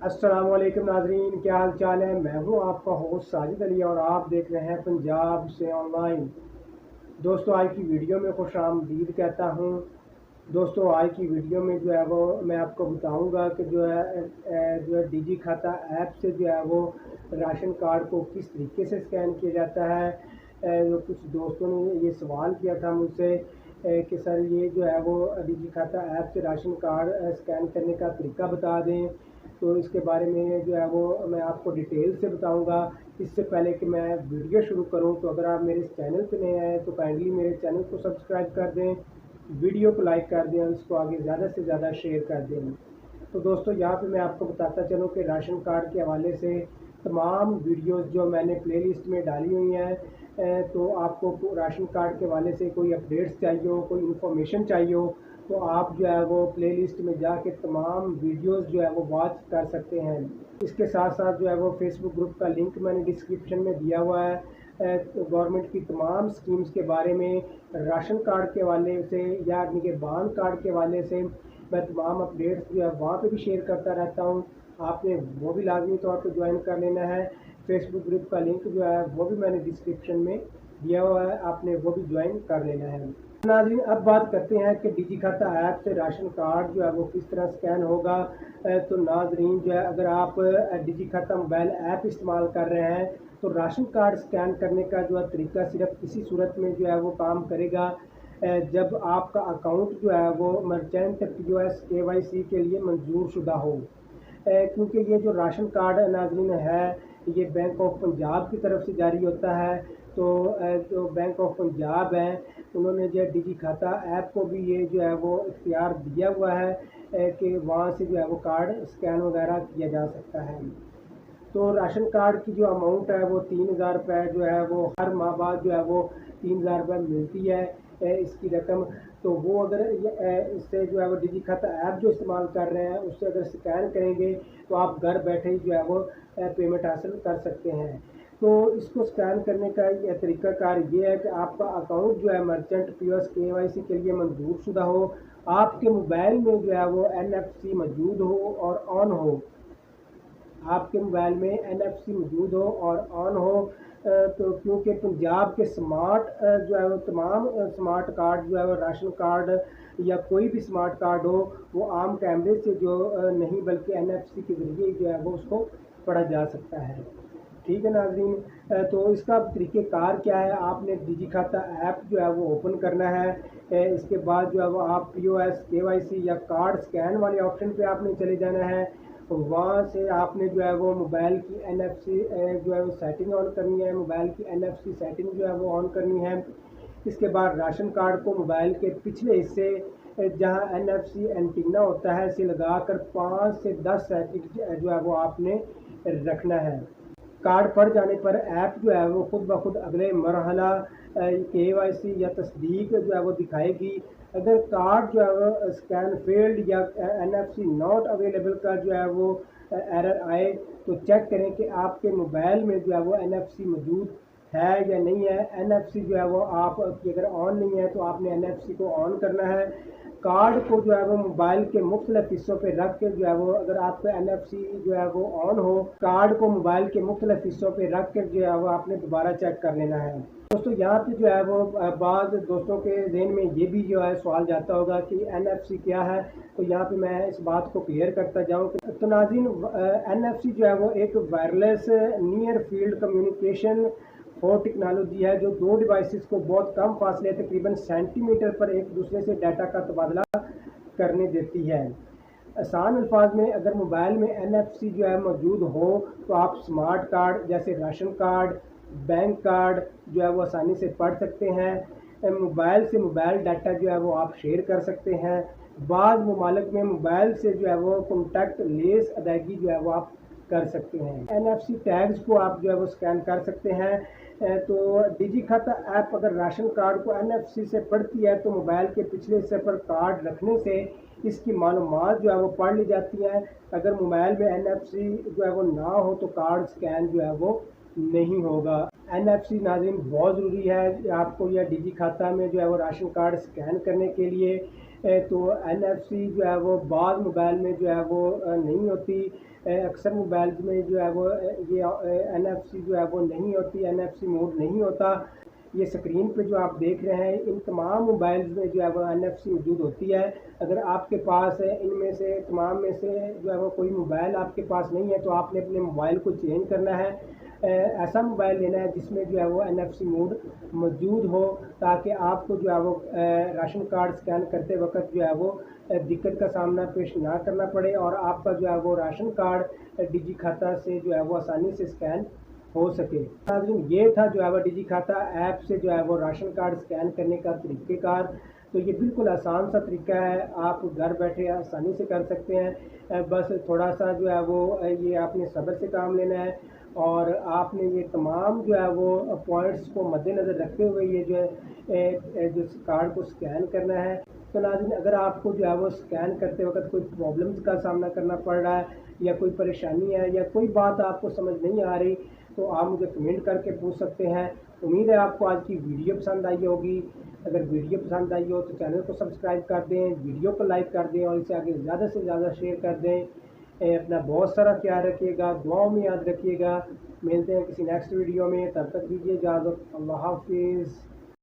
अस्सलाम वालेकुम नाजरीन, क्या हाल चाल है। मैं हूं आपका होस्ट साजिद अली और आप देख रहे हैं पंजाब से ऑनलाइन। दोस्तों, आज की वीडियो में खुश आमदीद कहता हूं। दोस्तों, आज की वीडियो में जो है वो मैं आपको बताऊंगा कि जो है डिजी खाता ऐप से जो है वो राशन कार्ड को किस तरीके से स्कैन किया जाता है। जो कुछ दोस्तों ने ये सवाल किया था मुझसे कि सर ये जो है वो डिजी खाता ऐप से राशन कार्ड स्कैन करने का तरीका बता दें। तो इसके बारे में जो है वो मैं आपको डिटेल से बताऊंगा। इससे पहले कि मैं वीडियो शुरू करूं, तो अगर आप मेरे चैनल पर नए आए तो काइंडली मेरे चैनल को सब्सक्राइब कर दें, वीडियो को लाइक कर दें और इसको आगे ज़्यादा से ज़्यादा शेयर कर दें। तो दोस्तों, यहाँ पे मैं आपको बताता चलूँ कि राशन कार्ड के हवाले से तमाम वीडियोस जो मैंने प्लेलिस्ट में डाली हुई हैं। तो आपको राशन कार्ड के हवाले से कोई अपडेट्स चाहिए हो, कोई इन्फॉर्मेशन चाहिए हो, तो आप जो है वो प्लेलिस्ट में जाके तमाम वीडियोस जो है वो वॉच कर सकते हैं। इसके साथ साथ जो है वो फेसबुक ग्रुप का लिंक मैंने डिस्क्रिप्शन में दिया हुआ है। तो गवर्नमेंट की तमाम स्कीम्स के बारे में, राशन कार्ड के हवाले से या निगहबान कार्ड के हवाले से मैं तमाम अपडेट्स जो है वहाँ पे भी शेयर करता रहता हूँ। आपने वो भी लाजमी तौर पर ज्वाइन कर लेना है। फेसबुक ग्रुप का लिंक जो है वो भी मैंने डिस्क्रिप्शन में दिया हुआ है, आपने वो भी ज्वाइन कर लेना है। नाज़रीन, अब बात करते हैं कि डिजी खाता ऐप से राशन कार्ड जो है वो किस तरह स्कैन होगा। तो नाज़रीन जो है, अगर आप डिजी खाता मोबाइल ऐप इस्तेमाल कर रहे हैं तो राशन कार्ड स्कैन करने का जो है तरीका सिर्फ इसी सूरत में जो है वो काम करेगा जब आपका अकाउंट जो है वो मर्चेंट POS KYC के लिए मंजूर शुदा हो। क्योंकि ये जो राशन कार्ड नाज़रीन है, ये बैंक ऑफ पंजाब की तरफ से जारी होता है। तो जो बैंक ऑफ पंजाब है, उन्होंने जो डिजी खाता ऐप को भी ये जो है वो इख्तियार दिया हुआ है कि वहाँ से जो है वो कार्ड स्कैन वगैरह किया जा सकता है। तो राशन कार्ड की जो अमाउंट है वो 3000 रुपये जो है वो हर माह बाद जो है वो 3000 रुपये मिलती है इसकी रकम। तो वो अगर इससे जो है वो डिजी खाता ऐप जो इस्तेमाल कर रहे हैं उससे अगर स्कैन करेंगे तो आप घर बैठे ही जो है वो पेमेंट हासिल कर सकते हैं। तो इसको स्कैन करने का तरीक़ाकार ये है कि आपका अकाउंट जो है मर्चेंट POS KYC के लिए मंजूर शुदा हो, आपके मोबाइल में जो है वो NFC मौजूद हो और ऑन हो, आपके मोबाइल में NFC मौजूद हो और ऑन हो। तो क्योंकि पंजाब के स्मार्ट जो है वो तमाम स्मार्ट कार्ड जो है वो राशन कार्ड या कोई भी स्मार्ट कार्ड हो, वो आम कैमरे से जो नहीं बल्कि NFC के ज़रिए जो है वो उसको पढ़ा जा सकता है। ठीक है नाज़रीन, तो इसका तरीक़ेकार क्या है। आपने डिजी खाता ऐप जो है वो ओपन करना है। इसके बाद जो है वो आप POS KYC या कार्ड स्कैन वाले ऑप्शन पे आपने चले जाना है। वहाँ से आपने जो है वो मोबाइल की NFC जो है वो सेटिंग ऑन करनी है, मोबाइल की NFC सेटिंग जो है वो ऑन करनी है। इसके बाद राशन कार्ड को मोबाइल के पिछले हिस्से जहाँ NFC एंटीना होता है से लगाकर 5 से 10 सेकंड जो है वो आपने रखना है। कार्ड पड़ जाने पर ऐप जो है वो खुद ब खुद अगले मरहला KYC या तस्दीक जो है वो दिखाएगी। अगर कार्ड जो है वो स्कैन फेल्ड या NFC नॉट अवेलेबल का जो है वो एरर आए तो चेक करें कि आपके मोबाइल में जो है वो NFC मौजूद है या नहीं है। NFC जो है वो आप अगर ऑन नहीं है तो आपने NFC को ऑन करना है। कार्ड को जो है वो मोबाइल के मुख्तलिफ हिस्सों पे रख के जो है वो, अगर आपका NFC जो है वो ऑन हो, कार्ड को मोबाइल के मुख्तलिफ हिस्सों पे रख कर जो है वो आपने दोबारा चेक कर लेना है। दोस्तों, यहाँ पे जो है वो बाद दोस्तों के जहन में ये भी जो है सवाल जाता होगा कि NFC क्या है। तो यहाँ पे मैं इस बात को क्लियर करता जाऊँ। तो नाज़रीन, NFC जो है वो एक wireless near field communication four technology है जो दो डिवाइसेस को बहुत कम फासले तकरीबन सेंटीमीटर पर एक दूसरे से डाटा का तबादला करने देती है। आसान अल्फाज में, अगर मोबाइल में NFC जो है मौजूद हो तो आप स्मार्ट कार्ड जैसे राशन कार्ड, बैंक कार्ड जो है वो आसानी से पढ़ सकते हैं। मोबाइल से मोबाइल डाटा जो है वो आप शेयर कर सकते हैं। बाद ममालिक में मोबाइल से जो है वो कॉन्टैक्ट लेस अदायगी जो है वो आप कर सकते हैं। NFC टैग्स को आप जो है वो स्कैन कर सकते हैं। तो डिजी खाता ऐप अगर राशन कार्ड को NFC से पढ़ती है तो मोबाइल के पिछले हिस्से पर कार्ड रखने से इसकी मालूमात जो है वो पढ़ ली जाती है। अगर मोबाइल में NFC जो है वो ना हो तो कार्ड स्कैन जो है वो नहीं होगा। NFC नाज़रीन बहुत ज़रूरी है आपको, या डिजी खाता में जो है वो राशन कार्ड स्कैन करने के लिए। तो NFC जो है वो बाद मोबाइल में जो है वो नहीं होती। अक्सर मोबाइल में जो है वो ये NFC जो है वो नहीं होती, NFC मोड नहीं होता। ये स्क्रीन पे जो आप देख रहे हैं इन तमाम मोबाइल्स में जो है वो NFC मौजूद होती है। अगर आपके पास है इनमें से तमाम में से जो है वो कोई मोबाइल आपके पास नहीं है तो आपने अपने मोबाइल को चेंज करना है। ऐसा मोबाइल लेना है जिसमें जो है वो NFC मोड मौजूद हो, ताकि आपको जो है वो राशन कार्ड स्कैन करते वक्त जो है वो दिक्कत का सामना पेश ना करना पड़े और आपका जो है वो राशन कार्ड डिजी खाता से जो है वो आसानी से स्कैन हो सके। नाज़रीन, ये था जो है वो डिजी खाता ऐप से जो है वो राशन कार्ड स्कैन करने का तरीक़ेकार। तो ये बिल्कुल आसान सा तरीका है, आप घर बैठे आसानी से कर सकते हैं। बस थोड़ा सा जो है वो ये आपने सब्र से काम लेना है और आपने ये तमाम जो है वो पॉइंट्स को मद्देनज़र रखते हुए ये जो है जो कार्ड को स्कैन करना है। तो नाज़रीन, अगर आपको जो है वो स्कैन करते वक्त कोई प्रॉब्लम्स का सामना करना पड़ रहा है या कोई परेशानी है या कोई बात आपको समझ नहीं आ रही तो आप मुझे कमेंट करके पूछ सकते हैं। उम्मीद है आपको आज की वीडियो पसंद आई होगी। अगर वीडियो पसंद आई हो तो चैनल को सब्सक्राइब कर दें, वीडियो को लाइक कर दें और इसे आगे ज़्यादा से ज़्यादा शेयर कर दें। अपना बहुत सारा ख्याल रखिएगा, दुआओं में याद रखिएगा। मिलते हैं किसी नेक्स्ट वीडियो में, तब तक दीजिए इजाज़त। अल्लाह हाफिज़।